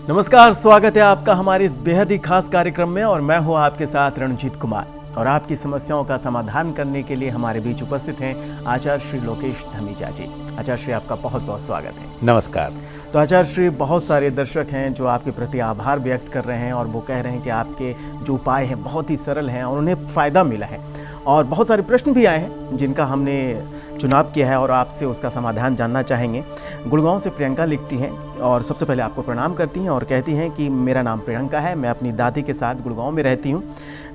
नमस्कार, स्वागत है आपका हमारे इस बेहद ही खास कार्यक्रम में और मैं हूं आपके साथ रणजीत कुमार। और आपकी समस्याओं का समाधान करने के लिए हमारे बीच उपस्थित हैं आचार्य श्री लोकेश धमीजा जी। आचार्य श्री, आपका बहुत बहुत स्वागत है। नमस्कार। तो आचार्य श्री, बहुत सारे दर्शक हैं जो आपके प्रति आभार व्यक्त कर रहे हैं और वो कह रहे हैं कि आपके जो उपाय हैं बहुत ही सरल हैं और उन्हें फ़ायदा मिला है। और बहुत सारे प्रश्न भी आए हैं जिनका हमने चुनाव किया है और आपसे उसका समाधान जानना चाहेंगे। गुड़गांव से प्रियंका लिखती हैं और सबसे पहले आपको प्रणाम करती हैं और कहती हैं कि मेरा नाम प्रियंका है, मैं अपनी दादी के साथ गुड़गांव में रहती हूँ।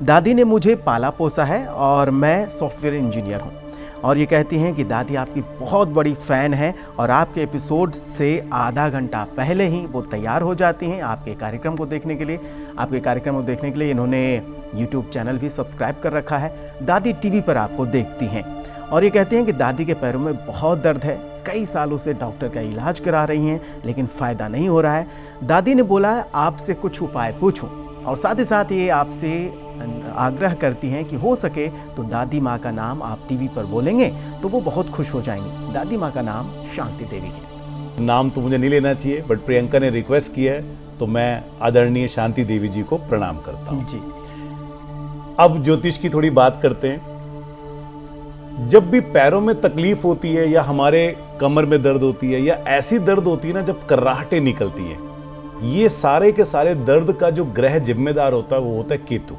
दादी ने मुझे पाला पोसा है और मैं सॉफ्टवेयर इंजीनियर हूँ। और ये कहती हैं कि दादी आपकी बहुत बड़ी फ़ैन है और आपके एपिसोड से आधा घंटा पहले ही वो तैयार हो जाती हैं आपके कार्यक्रम को देखने के लिए। आपके कार्यक्रम को देखने के लिए इन्होंने यूट्यूब चैनल भी सब्सक्राइब कर रखा है। दादी टीवी पर आपको देखती हैं और ये कहती हैं कि दादी के पैरों में बहुत दर्द है, कई सालों से डॉक्टर का इलाज करा रही हैं लेकिन फ़ायदा नहीं हो रहा है। दादी ने बोला है आपसे कुछ उपाय पूछूं और साथ ही साथ ये आपसे आग्रह करती हैं कि हो सके तो दादी माँ का नाम आप टीवी पर बोलेंगे तो वो बहुत खुश हो जाएंगी। दादी माँ का नाम शांति देवी है। नाम तो मुझे नहीं लेना चाहिए, बट प्रियंका ने रिक्वेस्ट किया है तो मैं आदरणीय शांति देवी जी को प्रणाम करता हूँ जी। अब ज्योतिष की थोड़ी बात करते हैं। जब भी पैरों में तकलीफ होती है या हमारे कमर में दर्द होती है या ऐसी दर्द होती है ना जब कर्राहटें निकलती हैं, ये सारे के सारे दर्द का जो ग्रह जिम्मेदार होता है वो होता है केतु।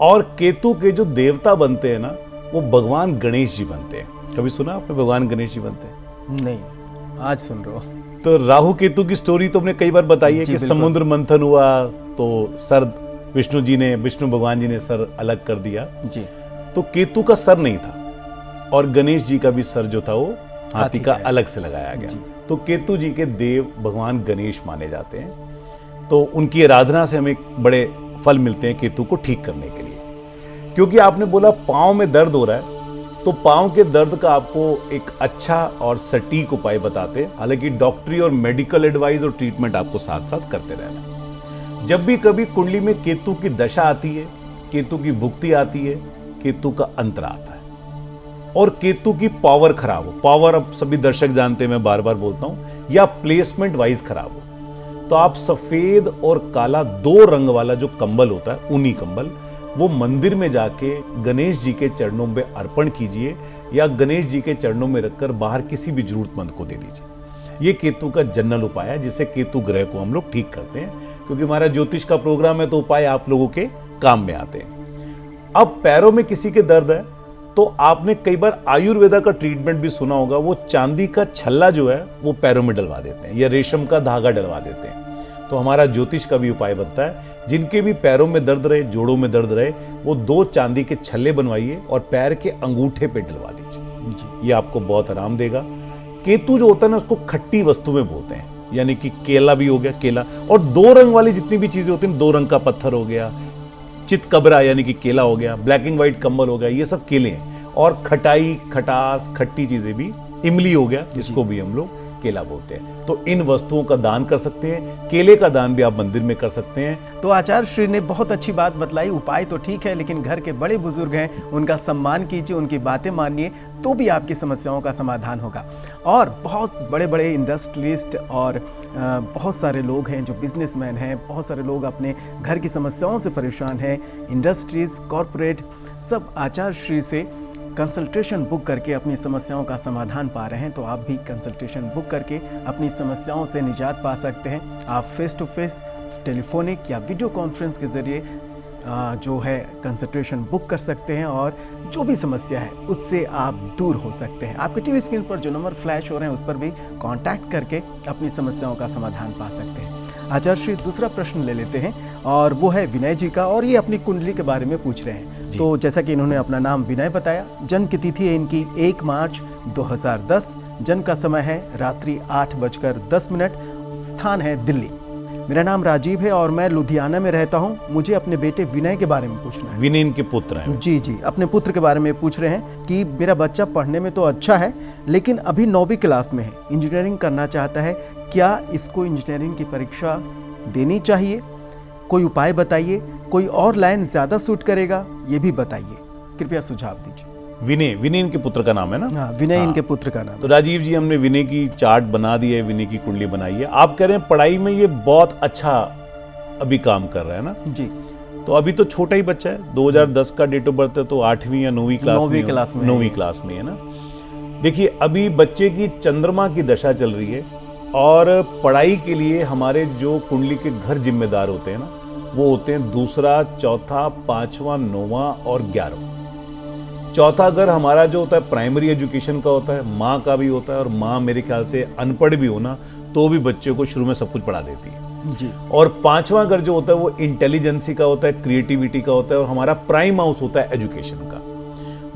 और केतु के जो देवता बनते हैं ना वो भगवान गणेश जी बनते हैं। कभी सुना आपने भगवान गणेश जी बनते हैं? नहीं, आज सुन रहे हो। तो राहु केतु की स्टोरी तो हमने कई बार बताई है कि समुद्र मंथन हुआ तो सर विष्णु भगवान जी ने सर अलग कर दिया जी। तो केतु का सर नहीं था और गणेश जी का भी सर जो था वो हाथी का अलग से लगाया गया। तो केतु जी के देव भगवान गणेश माने जाते हैं। तो उनकी आराधना से हमें बड़े फल मिलते हैं केतु को ठीक करने के लिए। क्योंकि आपने बोला पांव में दर्द हो रहा है तो पांव के दर्द का आपको एक अच्छा और सटीक उपाय बताते हैं। हालांकि डॉक्टरी और मेडिकल एडवाइस और ट्रीटमेंट आपको साथ साथ करते रहना। जब भी कभी कुंडली में केतु की दशा आती है, केतु की भुक्ति आती है, केतु का अंतर आता है और केतु की पावर खराब हो, पावर अब सभी दर्शक जानते हैं, मैं बार बार बोलता हूं, या प्लेसमेंट वाइज खराब हो, तो आप सफेद और काला दो रंग वाला जो कंबल होता है, ऊनी कंबल, वो मंदिर में जाके गणेश जी के चरणों में अर्पण कीजिए या गणेश जी के चरणों में रखकर बाहर किसी भी जरूरतमंद को दे दीजिए। ये केतु का जनरल उपाय है जिससे केतु ग्रह को हम लोग ठीक करते हैं। क्योंकि हमारा ज्योतिष का प्रोग्राम है तो उपाय आप लोगों के काम में आते हैं। अब पैरों में किसी के दर्द है तो आपने कई बार आयुर्वेदा का ट्रीटमेंट भी सुना होगा। वो चांदी का छल्ला जो है वो पैरों में डलवा देते हैं या रेशम का धागा डलवा देते हैं। तो हमारा ज्योतिष का भी उपाय बनता है, जिनके भी पैरों में दर्द रहे, जोड़ों में दर्द रहे, वो 2 चांदी के छल्ले बनवाइए और पैर के अंगूठे पे डलवा दीजिए। ये आपको बहुत आराम देगा। केतु जो होता है ना उसको खट्टी वस्तु में बोलते हैं, यानी कि केला भी हो गया, केला, और 2 रंग वाली जितनी भी चीजें होती हैं, 2 रंग का पत्थर हो गया, चितकबरा यानी कि केला हो गया, ब्लैक एंड व्हाइट कंबल हो गया, ये सब केले हैं। और खटाई, खटास, खट्टी चीजें भी, इमली हो गया जिसको भी हम लोग केला बोलते हैं। तो इन वस्तुओं का दान कर सकते हैं। केले का दान भी आप मंदिर में कर सकते हैं। तो आचार्य श्री ने बहुत अच्छी बात बतलाई। उपाय तो ठीक है लेकिन घर के बड़े बुजुर्ग हैं, उनका सम्मान कीजिए, उनकी बातें मानिए तो भी आपकी समस्याओं का समाधान होगा। और बहुत बड़े बड़े इंडस्ट्रियलिस्ट और बहुत सारे लोग हैं जो बिजनेसमैन हैं, बहुत सारे लोग अपने घर की समस्याओं से परेशान हैं, इंडस्ट्रीज, कॉरपोरेट, सब आचार्य श्री से कंसल्टेशन बुक करके अपनी समस्याओं का समाधान पा रहे हैं। तो आप भी कंसल्टेशन बुक करके अपनी समस्याओं से निजात पा सकते हैं। आप फेस टू फेस, टेलीफोनिक या वीडियो कॉन्फ्रेंस के ज़रिए जो है कंसल्टेशन बुक कर सकते हैं और जो भी समस्या है उससे आप दूर हो सकते हैं। आपके टीवी स्क्रीन पर जो नंबर फ्लैश हो रहे हैं उस पर भी कांटेक्ट करके अपनी समस्याओं का समाधान पा सकते हैं। आचार्य श्री, दूसरा प्रश्न ले लेते हैं और वो है विनय जी का, और ये अपनी कुंडली के बारे में पूछ रहे हैं। तो जैसा कि इन्होंने अपना नाम विनय बताया, जन्म की तिथि है इनकी 1 मार्च 2010, जन्म का समय है रात्रि 8:10, स्थान है दिल्ली। मेरा नाम राजीव है और मैं लुधियाना में रहता हूँ। मुझे अपने बेटे विनय के बारे में पूछना है। विनय इनके पुत्र हैं? जी, अपने पुत्र के बारे में पूछ रहे हैं कि मेरा बच्चा पढ़ने में तो अच्छा है लेकिन अभी 9वीं क्लास में है, इंजीनियरिंग करना चाहता है, क्या इसको इंजीनियरिंग की परीक्षा देनी चाहिए? कोई उपाय बताइए। कोई और लाइन ज़्यादा सूट करेगा ये भी बताइए, कृपया सुझाव दीजिए। विनय, विनय इनके पुत्र का नाम है ना? हाँ, विनय इनके पुत्र का नाम है। तो राजीव जी, हमने विनय की चार्ट बना दी है, विनय की कुंडली बनाई है। आप कह रहे हैं पढ़ाई में ये बहुत अच्छा अभी काम कर रहा है ना? जी। तो अभी तो छोटा ही बच्चा है, 2010 का डेट ऑफ बर्थ है, तो 8वीं या 9वीं क्लास में, 9वीं क्लास में है ना। देखिए, अभी बच्चे की चंद्रमा की दशा चल रही है और पढ़ाई के लिए हमारे जो कुंडली के घर जिम्मेदार होते हैं ना, वो होते हैं दूसरा, चौथा, पांचवा, 9वां और 11वां। चौथा घर हमारा जो होता है प्राइमरी एजुकेशन का होता है, माँ का भी होता है, और माँ मेरे ख्याल से अनपढ़ भी होना तो भी बच्चे को शुरू में सब कुछ पढ़ा देती है जी। और पांचवा घर जो होता है वो इंटेलिजेंसी का होता है, क्रिएटिविटी का होता है, और हमारा प्राइम हाउस होता है एजुकेशन का।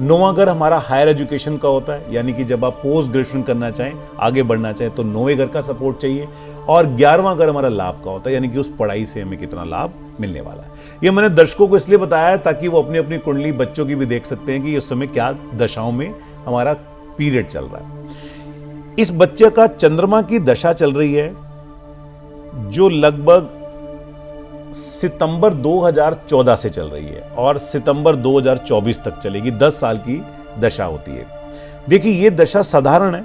9वां घर हमारा हायर एजुकेशन का होता है, यानी कि जब आप पोस्ट ग्रेजुएशन करना चाहें, आगे बढ़ना चाहें, तो 9वें घर का सपोर्ट चाहिए। और 11वां घर हमारा लाभ का होता है, यानी कि उस पढ़ाई से हमें कितना लाभ मिलने वाला है। ये मैंने दर्शकों को इसलिए बताया है ताकि वो अपनी अपनी कुंडली बच्चों की भी देख सकते हैं कि उस समय क्या दशाओं में हमारा पीरियड चल रहा है। इस बच्चे का चंद्रमा की दशा चल रही है जो लगभग सितंबर 2014 से चल रही है और सितंबर 2024 तक चलेगी। 10 साल की दशा होती है। देखिए, ये दशा साधारण है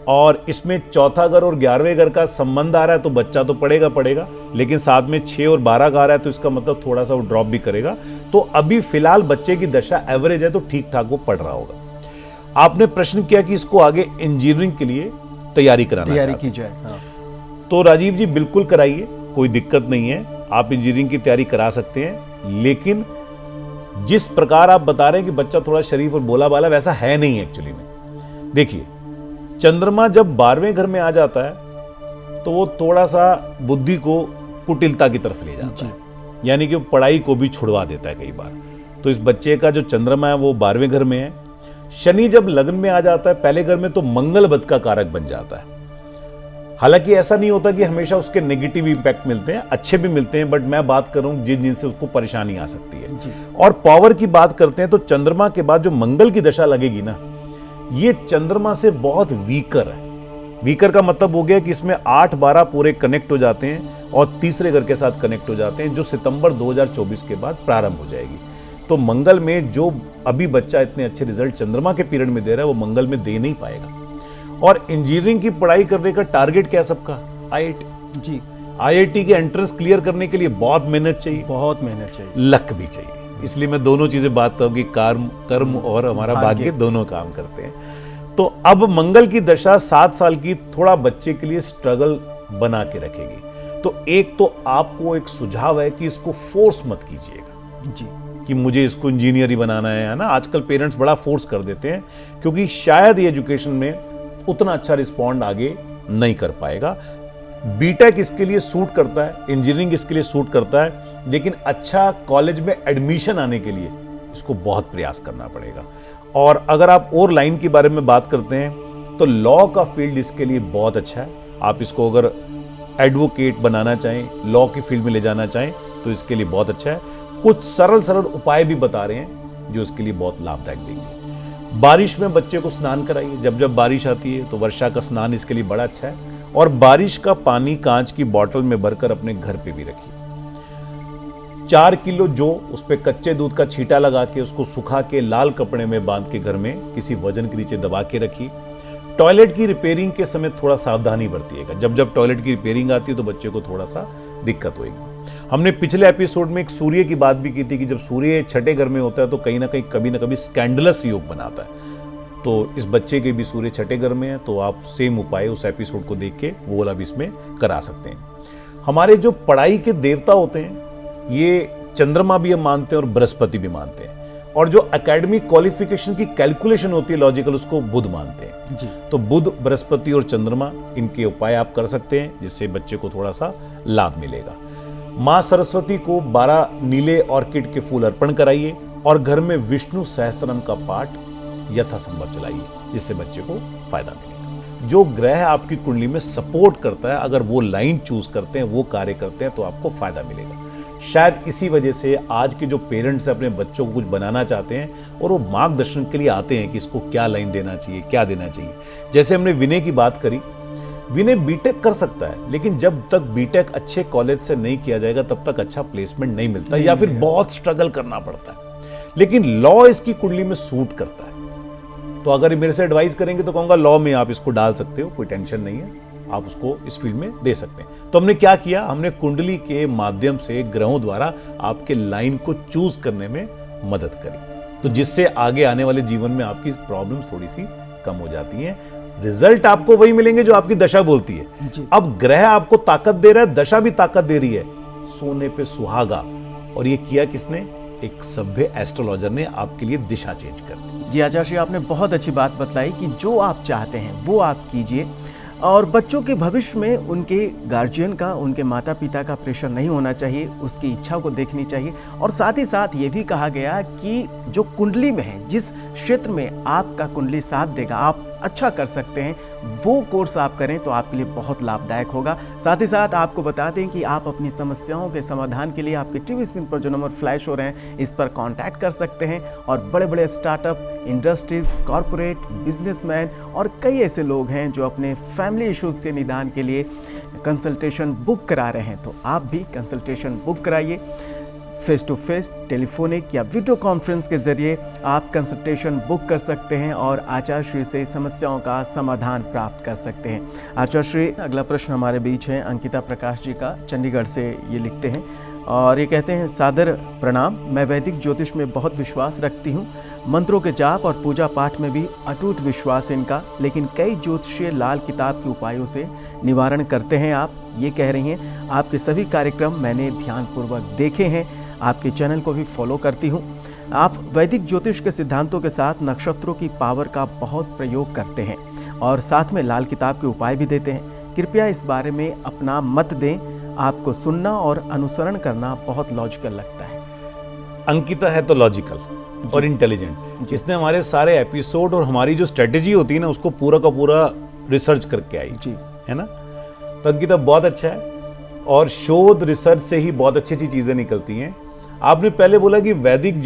और इसमें चौथा घर और 11वें घर का संबंध आ रहा है, तो बच्चा तो पढ़ेगा, लेकिन साथ में 6 और 12 का आ रहा है, तो इसका मतलब थोड़ा सा वो ड्रॉप भी करेगा। तो अभी फिलहाल बच्चे की दशा एवरेज है, तो ठीक ठाक वो पढ़ रहा होगा। आपने प्रश्न किया कि इसको आगे इंजीनियरिंग के लिए तैयारी की जाए। हाँ। तो राजीव जी, बिल्कुल कराइए, कोई दिक्कत नहीं है। आप इंजीनियरिंग की तैयारी करा सकते हैं, लेकिन जिस प्रकार आप बता रहे हैं कि बच्चा थोड़ा शरीफ और बोला बाला, वैसा है नहीं एक्चुअली में। देखिए, चंद्रमा जब 12वें घर में आ जाता है तो वो थोड़ा सा बुद्धि को कुटिलता की तरफ ले जाता है, यानी कि वो पढ़ाई को भी छुड़वा देता है कई बार। तो इस बच्चे का जो चंद्रमा है वो 12वें घर में है। शनि जब लग्न में आ जाता है पहले घर में, तो मंगल बद का कारक बन जाता है। हालांकि ऐसा नहीं होता कि हमेशा उसके नेगेटिव इंपैक्ट मिलते हैं, अच्छे भी मिलते हैं, बट मैं बात कर रहा हूं जिनसे उसको परेशानी आ सकती है जी। और पावर की बात करते हैं तो चंद्रमा के बाद जो मंगल की दशा लगेगी ना, ये चंद्रमा से बहुत वीकर है। वीकर का मतलब हो गया कि इसमें 8-12 पूरे कनेक्ट हो जाते हैं और तीसरे घर के साथ कनेक्ट हो जाते हैं, जो सितंबर 2024 के बाद प्रारंभ हो जाएगी। तो मंगल में जो अभी बच्चा इतने अच्छे रिजल्ट चंद्रमा के पीरियड में दे रहा है, वो मंगल में दे नहीं पाएगा। और इंजीनियरिंग की पढ़ाई करने का टारगेट क्या है सबका? IIT जी। IIT के एंट्रेंस क्लियर करने के लिए बहुत मेहनत चाहिए, लक भी चाहिए। इसलिए मैं दोनों चीजें बात करूं कि कर्म और हमारा भाग्य दोनों काम करते हैं। तो अब मंगल की दशा 7 साल की थोड़ा बच्चे के लिए स्ट्रगल बना के रखेगी। तो एक तो आपको एक सुझाव है कि इसको फोर्स मत कीजिएगा जी, कि मुझे इसको इंजीनियर ही बनाना है ना। आजकल पेरेंट्स बड़ा फोर्स कर देते हैं, क्योंकि शायद ये एजुकेशन में उतना अच्छा रिस्पॉन्ड आगे नहीं कर पाएगा। बीटेक इसके लिए सूट करता है, इंजीनियरिंग इसके लिए सूट करता है, लेकिन अच्छा कॉलेज में एडमिशन आने के लिए इसको बहुत प्रयास करना पड़ेगा। और अगर आप और लाइन के बारे में बात करते हैं तो लॉ का फील्ड इसके लिए बहुत अच्छा है। आप इसको अगर एडवोकेट बनाना चाहें, लॉ की फील्ड में ले जाना चाहें, तो इसके लिए बहुत अच्छा है। कुछ सरल उपाय भी बता रहे हैं जो इसके लिए बहुत लाभदायक देंगे। बारिश में बच्चे को स्नान कराइए, जब जब बारिश आती है तो वर्षा का स्नान इसके लिए बड़ा अच्छा है। और बारिश का पानी कांच की बोतल में भरकर अपने घर पे भी रखिए। 4 किलो जो उस पे कच्चे दूध का छींटा लगा के उसको सुखा के लाल कपड़े में बांध के घर में किसी वजन के नीचे दबा के रखिए। टॉयलेट की रिपेयरिंग के समय थोड़ा सावधानी बरतिएगा। जब जब टॉयलेट की रिपेयरिंग आती है तो बच्चे को थोड़ा सा दिक्कत होगी। हमने पिछले एपिसोड में एक सूर्य की बात भी की थी कि जब सूर्य छठे घर में होता है तो कहीं ना कहीं कभी ना कभी स्कैंडलस योग बनाता है। तो इस बच्चे के भी सूर्य छठे घर में है, तो आप सेम उपाय उस एपिसोड को देख के वो वाला भी इसमें करा सकते हैं। हमारे जो पढ़ाई के देवता होते हैं ये चंद्रमा भी हम मानते हैं और बृहस्पति भी मानते हैं। और जो एकेडमिक क्वालिफिकेशन की कैलकुलेशन होती है लॉजिकल, उसको बुध मानते हैं जी। तो बुध, बृहस्पति और चंद्रमा, इनके उपाय आप कर सकते हैं जिससे बच्चे को थोड़ा सा लाभ मिलेगा। माँ सरस्वती को 12 नीले ऑर्किड के फूल अर्पण कराइए और घर में विष्णु सहस्त्रनाम का पाठ यथासंभव चलाइए, जिससे बच्चे को फायदा मिलेगा। जो ग्रह आपकी कुंडली में सपोर्ट करता है, अगर वो लाइन चूज करते हैं, वो कार्य करते हैं, तो आपको फायदा मिलेगा। शायद इसी वजह से आज के जो पेरेंट्स अपने बच्चों को कुछ बनाना चाहते हैं और वो मार्गदर्शन के लिए आते हैं कि इसको क्या लाइन देना चाहिए, क्या देना चाहिए। जैसे हमने विनय की बात करी, विनय बीटेक कर सकता है, लेकिन जब तक बीटेक अच्छे कॉलेज से नहीं किया जाएगा तब तक अच्छा प्लेसमेंट नहीं मिलता या फिर बहुत स्ट्रगल करना पड़ता है। लेकिन लॉ इसकी कुंडली में सूट करता है। तो अगर मेरे से एडवाइस करेंगे तो कहूँगा लॉ में आप इसको डाल सकते हो, कोई टेंशन नहीं है, आप उसको इस फील्ड में दे सकते हैं। तो हमने क्या किया, हमने कुंडली के माध्यम से ग्रहों द्वारा आपके लाइन को चूज करने में मदद करी, तो जिससे आगे आने वाले जीवन में आपकी प्रॉब्लम्स थोड़ी सी कम हो जाती हैं। रिजल्ट आपको वही मिलेंगे जो आपकी दशा बोलती है। अब ग्रह आपको ताकत दे रहा है, दशा भी ताकत दे रही है, सोने पे सुहागा। और ये किया किसने? एक सभ्य एस्ट्रोलॉजर ने आपके लिए दिशा चेंज कर दी। जी आचार्य श्री, आपने बहुत अच्छी बात बतलाई कि जो आप चाहते हैं वो आप कीजिए, और बच्चों के भविष्य में उनके गार्जियन का, उनके माता पिता का प्रेशर नहीं होना चाहिए, उसकी इच्छा को देखनी चाहिए। और साथ ही साथ ये भी कहा गया कि जो कुंडली में है, जिस क्षेत्र में आपका कुंडली साथ देगा, आप अच्छा कर सकते हैं, वो कोर्स आप करें तो आपके लिए बहुत लाभदायक होगा। साथ ही साथ आपको बता दें कि आप अपनी समस्याओं के समाधान के लिए आपके टीवी स्क्रीन पर जो नंबर फ्लैश हो रहे हैं, इस पर कांटेक्ट कर सकते हैं। और बड़े बड़े स्टार्टअप, इंडस्ट्रीज, कॉरपोरेट, बिजनेसमैन और कई ऐसे लोग हैं जो अपने फैमिली इश्यूज़ के निदान के लिए कंसल्टेशन बुक करा रहे हैं, तो आप भी कंसल्टेशन बुक कराइए। फेस टू फेस, टेलीफोनिक या वीडियो कॉन्फ्रेंस के जरिए आप कंसल्टेशन बुक कर सकते हैं और आचार्य श्री से समस्याओं का समाधान प्राप्त कर सकते हैं। आचार्य श्री, अगला प्रश्न हमारे बीच है अंकिता प्रकाश जी का, चंडीगढ़ से ये लिखते हैं और ये कहते हैं, सादर प्रणाम, मैं वैदिक ज्योतिष में बहुत विश्वास रखती हूँ, मंत्रों के जाप और पूजा पाठ में भी अटूट विश्वास है इनका, लेकिन कई ज्योतिषीय लाल किताब के उपायों से निवारण करते हैं आप, ये कह रही हैं। आपके सभी कार्यक्रम मैंने ध्यानपूर्वक देखे हैं, आपके चैनल को भी फॉलो करती हूँ। आप वैदिक ज्योतिष के सिद्धांतों के साथ नक्षत्रों की पावर का बहुत प्रयोग करते हैं और साथ में लाल किताब के उपाय भी देते हैं। कृपया इस बारे में अपना मत दें, आपको सुनना और अनुसरण करना बहुत लॉजिकल लगता है। अंकिता है तो लॉजिकल और इंटेलिजेंट, इसने हमारे सारे एपिसोड और हमारी जो स्ट्रेटेजी होती है ना, उसको पूरा का पूरा रिसर्च करके आई जी, है ना। तो अंकिता बहुत अच्छा है, और शोध रिसर्च से ही बहुत अच्छी अच्छी चीजें निकलती हैं। आपने पहले बोला कि वैदिक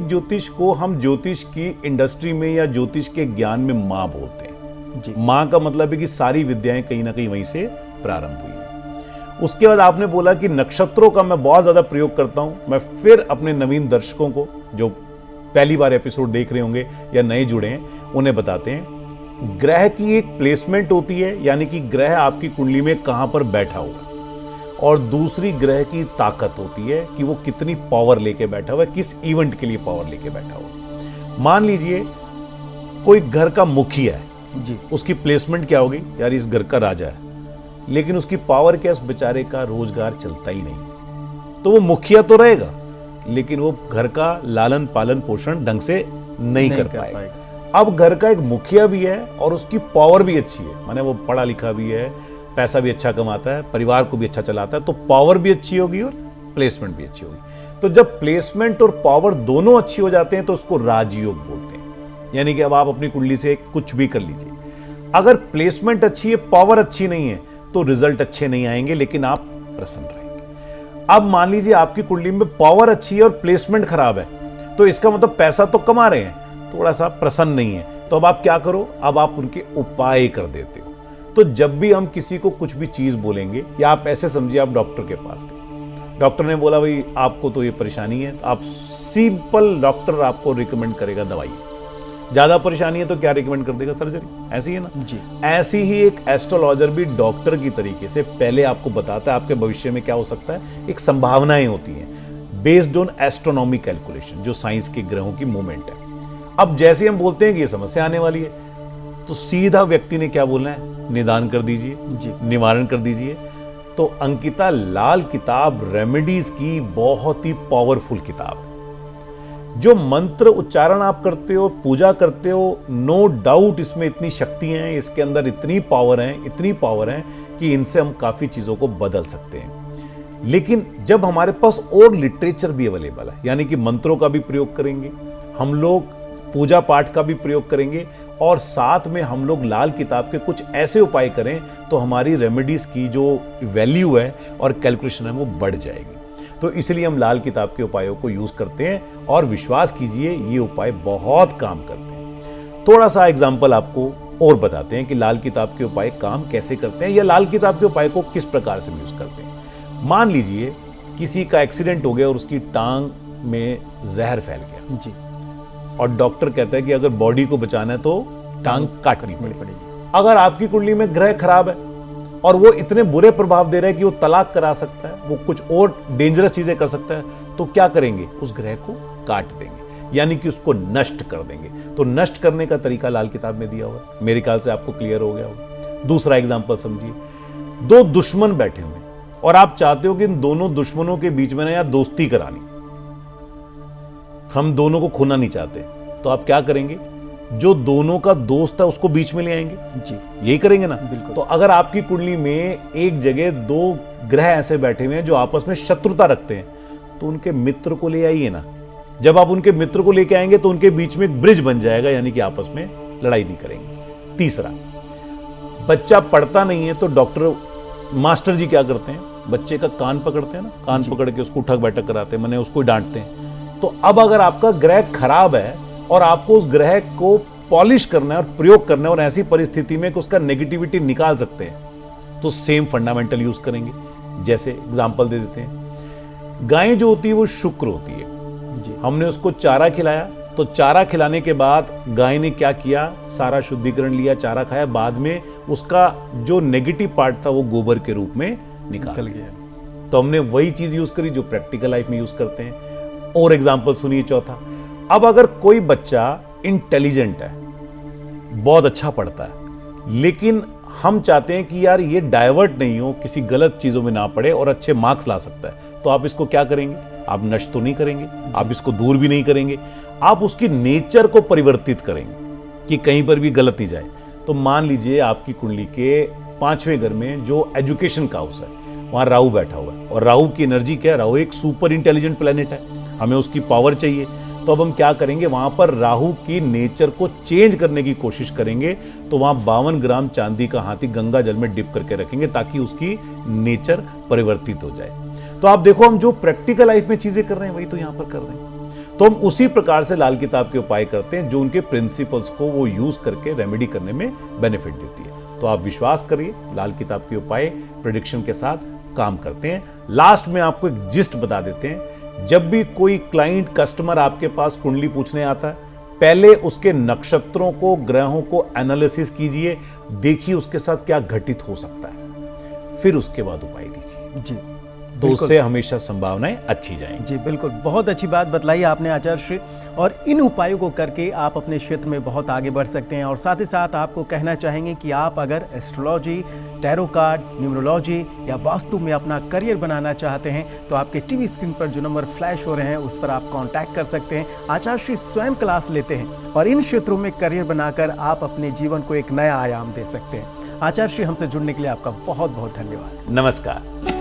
ज्योतिष को हम ज्योतिष की इंडस्ट्री में या ज्योतिष के ज्ञान में माँ बोलते हैं जी। माँ का मतलब है कि सारी विद्याएं कहीं ना कहीं वहीं से प्रारंभ हुई हैं। उसके बाद आपने बोला कि नक्षत्रों का मैं बहुत ज्यादा प्रयोग करता हूं। मैं फिर अपने नवीन दर्शकों को, जो पहली बार एपिसोड देख रहे होंगे या नए जुड़े हैं, उन्हें बताते हैं, ग्रह की एक प्लेसमेंट होती है, यानी कि ग्रह आपकी कुंडली में कहां पर बैठा होगा, और दूसरी ग्रह की ताकत होती है कि वो कितनी पावर लेके बैठा हुआ है, किस इवेंट के लिए पावर लेके बैठा हुआ है। मान लीजिए कोई घर का मुखिया है जी, उसकी प्लेसमेंट क्या होगी, यार इस घर का राजा है, लेकिन उसकी पावर क्या, उस बेचारे का रोजगार चलता ही नहीं, तो वो मुखिया तो रहेगा लेकिन वो घर का लालन पालन पोषण ढंग से नहीं कर पाएगा। अब घर का एक मुखिया भी है और उसकी पावर भी अच्छी है, माने वो पढ़ा लिखा भी है, पैसा भी अच्छा कमाता है, परिवार को भी अच्छा चलाता है, तो पावर भी अच्छी होगी और प्लेसमेंट भी अच्छी होगी। तो जब प्लेसमेंट और पावर दोनों अच्छी हो जाते हैं तो उसको राजयोग बोलते हैं। यानी कि अब आप अपनी कुंडली से कुछ भी कर लीजिए, अगर प्लेसमेंट अच्छी है, पावर अच्छी नहीं है, तो रिजल्ट अच्छे नहीं आएंगे, लेकिन आप प्रसन्न रहेंगे। अब मान लीजिए आपकी कुंडली में पावर अच्छी है और प्लेसमेंट खराब है, तो इसका मतलब पैसा तो कमा रहे हैं, थोड़ा सा प्रसन्न नहीं है, तो अब आप क्या करो, अब आप उनके उपाय कर देते हो। तो जब भी हम किसी को कुछ भी चीज बोलेंगे, या आप ऐसे समझिए आप डॉक्टर के पास गए, डॉक्टर ने बोला भाई आपको तो ये परेशानी है, तो आप सिंपल डॉक्टर आपको रिकमेंड करेगा दवाई। ज्यादा परेशानी है तो क्या रिकमेंड कर देगा, सर्जरी। ऐसी है ना जी। ऐसी ही एक एस्ट्रोलॉजर भी डॉक्टर की तरीके से पहले आपको बताता है आपके भविष्य में क्या हो सकता है, एक संभावनाएं होती हैं बेस्ड ऑन एस्ट्रोनॉमी कैलकुलेशन, जो साइंस के ग्रहों की मूवमेंट है। अब जैसे हम बोलते हैं कि ये समस्या आने वाली है, तो सीधा व्यक्ति ने क्या बोलना है, निदान कर दीजिए जी, निवारण कर दीजिए। तो अंकिता लाल किताब रेमेडीज की बहुत ही पावरफुल किताब है। जो मंत्र उच्चारण आप करते हो, पूजा करते हो, नो डाउट इसमें इतनी शक्तियां हैं, इसके अंदर इतनी पावर है कि इनसे हम काफी चीजों को बदल सकते हैं। लेकिन जब हमारे पास और लिटरेचर भी अवेलेबल है, यानी कि मंत्रों का भी प्रयोग करेंगे हम लोग, पूजा पाठ का भी प्रयोग करेंगे, और साथ में हम लोग लाल किताब के कुछ ऐसे उपाय करें, तो हमारी रेमेडीज की जो वैल्यू है और कैलकुलेशन है वो बढ़ जाएगी। तो इसलिए हम लाल किताब के उपायों को यूज करते हैं, और विश्वास कीजिए ये उपाय बहुत काम करते हैं। थोड़ा सा एग्जाम्पल आपको और बताते हैं कि लाल किताब के उपाय काम कैसे करते हैं, या लाल किताब के उपाय को किस प्रकार से यूज करते हैं। मान लीजिए किसी का एक्सीडेंट हो गया और उसकी टांग में जहर फैल गया जी, और डॉक्टर कहता है कि अगर बॉडी को बचाना है तो टांग काटनी पड़ेगी। अगर आपकी कुंडली में ग्रह खराब है और वो इतने बुरे प्रभाव दे रहा है कि वो तलाक करा सकता है, वो कुछ और डेंजरस चीजें कर सकता है, तो क्या करेंगे? उस ग्रह को काट देंगे, यानी कि उसको नष्ट कर देंगे। तो नष्ट करने का तरीका लाल किताब में दिया हुआ है। मेरे ख्याल से आपको क्लियर हो गया होगा। दूसरा एग्जाम्पल समझिए, दो दुश्मन बैठे हुए और आप चाहते हो कि इन दोनों दुश्मनों के बीच में ना यार दोस्ती करानी, हम दोनों को खोना नहीं चाहते, तो आप क्या करेंगे? जो दोनों का दोस्त है उसको बीच में ले आएंगे जी, यही करेंगे ना। बिल्कुल। तो अगर आपकी कुंडली में एक जगह दो ग्रह ऐसे बैठे हुए हैं जो आपस में शत्रुता रखते हैं, तो उनके मित्र को ले आइए ना। जब आप उनके मित्र को लेके आएंगे तो उनके बीच में एक ब्रिज बन जाएगा, यानी कि आपस में लड़ाई नहीं करेंगे। तीसरा, बच्चा पढ़ता नहीं है तो डॉक्टर मास्टर जी क्या करते हैं? बच्चे का कान पकड़ते हैं ना, कान पकड़ के उसको उठक बैठक कराते हैं, मैंने उसको डांटते हैं। तो अब अगर आपका ग्रह खराब है और आपको उस ग्रह को पॉलिश करना है और प्रयोग करना है और ऐसी परिस्थिति में कि उसका नेगेटिविटी निकाल सकते हैं, तो सेम फंडामेंटल यूज करेंगे। जैसे एग्जांपल दे देते हैं, गाय जो होती है वो शुक्र होती है जी। हमने उसको चारा खिलाया, तो चारा खिलाने के बाद गाय ने क्या किया? सारा शुद्धिकरण लिया, चारा खाया, बाद में उसका जो नेगेटिव पार्ट था वो गोबर के रूप में निकल गया। तो हमने वही चीज यूज करी जो प्रैक्टिकल लाइफ में यूज करते हैं। और एग्जांपल सुनिए चौथा, अब अगर कोई बच्चा इंटेलिजेंट है, बहुत अच्छा पढ़ता है, लेकिन हम चाहते हैं कि यार ये डाइवर्ट नहीं हो, किसी गलत चीजों में ना पड़े और अच्छे मार्क्स ला सकता है, तो आप इसको क्या करेंगे? आप नष्ट तो नहीं करेंगे, आप इसको दूर भी नहीं करेंगे, आप उसकी नेचर को परिवर्तित करेंगे कि कहीं पर भी गलत नहीं जाए। तो मान लीजिए आपकी कुंडली के 5वें घर में जो एजुकेशन का हाउस है, वहां राहु बैठा हुआ है, और राहु की एनर्जी क्या है? राहु एक सुपर इंटेलिजेंट प्लेनेट है, हमें उसकी पावर चाहिए। तो अब हम क्या करेंगे? वहां पर राहु की नेचर को चेंज करने की कोशिश करेंगे। तो वहां 52 ग्राम चांदी का हाथी गंगा जल में डिप करके रखेंगे ताकि उसकी नेचर परिवर्तित हो जाए। तो आप देखो, हम जो प्रैक्टिकल लाइफ में चीजें कर रहे हैं वही तो यहां पर कर रहे हैं। तो हम उसी प्रकार से लाल किताब के उपाय करते हैं जो उनके प्रिंसिपल्स को वो यूज करके रेमेडी करने में बेनिफिट देती है। तो आप विश्वास करिए, लाल किताब के उपाय प्रेडिक्शन के साथ काम करते हैं। लास्ट में आपको एक जिस्ट बता देते हैं, जब भी कोई क्लाइंट कस्टमर आपके पास कुंडली पूछने आता है, पहले उसके नक्षत्रों को, ग्रहों को एनालिसिस कीजिए, देखिए उसके साथ क्या घटित हो सकता है, फिर उसके बाद उपाय दीजिए जी। तो उससे हमेशा संभावनाएं अच्छी जाएंगी जी। बिल्कुल, बहुत अच्छी बात बताई आपने आचार्य श्री, और इन उपायों को करके आप अपने क्षेत्र में बहुत आगे बढ़ सकते हैं। और साथ ही साथ आपको कहना चाहेंगे कि आप अगर एस्ट्रोलॉजी, टैरो कार्ड, न्यूमरोलॉजी या वास्तु में अपना करियर बनाना चाहते हैं तो आपके टीवी स्क्रीन पर जो नंबर फ्लैश हो रहे हैं उस पर आप कांटेक्ट कर सकते हैं। आचार्य श्री स्वयं क्लास लेते हैं और इन क्षेत्रों में करियर बनाकर आप अपने जीवन को एक नया आयाम दे सकते हैं। आचार्य श्री, हमसे जुड़ने के लिए आपका बहुत बहुत धन्यवाद। नमस्कार।